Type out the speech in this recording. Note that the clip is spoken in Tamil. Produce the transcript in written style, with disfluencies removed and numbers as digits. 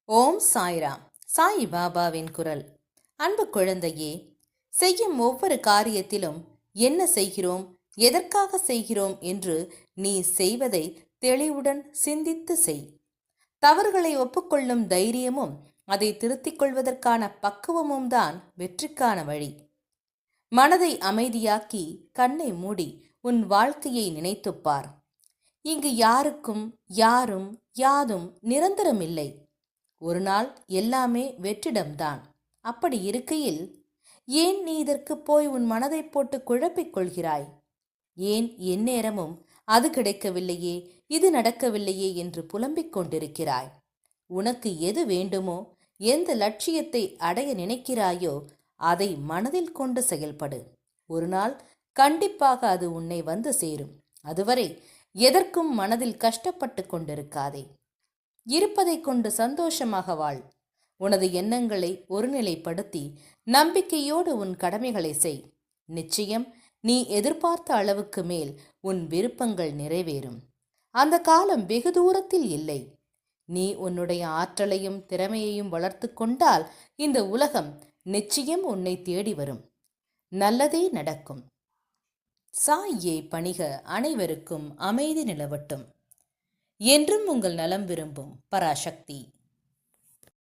ஓம் சாய்ராம். சாய் பாபாவின் குரல். அன்பு குழந்தையே, செய்யும் ஒவ்வொரு காரியத்திலும் என்ன செய்கிறோம், எதற்காக செய்கிறோம் என்று நீ செய்வதை தெளிவுடன் சிந்தித்து செய். தவறுகளை ஒப்புக்கொள்ளும் தைரியமும் அதை திருத்திக் கொள்வதற்கான பக்குவமும் தான் வெற்றிக்கான வழி. மனதை அமைதியாக்கி கண்ணை மூடி உன் வாழ்க்கையை நினைத்துப்பார். இங்கு யாருக்கும் யாரும் யாதும் நிரந்தரமில்லை. ஒரு நாள் எல்லாமே வெற்றிடம்தான். அப்படி இருக்கையில் ஏன் நீ இதற்கு போய் உன் மனதை போட்டு குழப்பிக் கொள்கிறாய்? ஏன் எந்நேரமும் அது கிடைக்கவில்லையே, இது நடக்கவில்லையே என்று புலம்பிக் கொண்டிருக்கிறாய்? உனக்கு எது வேண்டுமோ, எந்த லட்சியத்தை அடைய நினைக்கிறாயோ அதை மனதில் கொண்டு செயல்படு. ஒரு நாள் கண்டிப்பாக அது உன்னை வந்து சேரும். அதுவரை எதற்கும் மனதில் கஷ்டப்பட்டு கொண்டிருக்காதே. இருப்பதை கொண்டு சந்தோஷமாக வாழ். உனது எண்ணங்களை ஒருநிலைப்படுத்தி நம்பிக்கையோடு உன் கடமைகளை செய். நிச்சயம் நீ எதிர்பார்த்த அளவுக்கு மேல் உன் விருப்பங்கள் நிறைவேறும். அந்த காலம் வெகு தூரத்தில் இல்லை. நீ உன்னுடைய ஆற்றலையும் திறமையையும் வளர்த்து கொண்டால் இந்த உலகம் நிச்சயம் உன்னை தேடி வரும். நல்லதே நடக்கும். சாயை பணிக. அனைவருக்கும் அமைதி நிலவட்டும். என்றும் உங்கள் நலம் விரும்பும் பராசக்தி.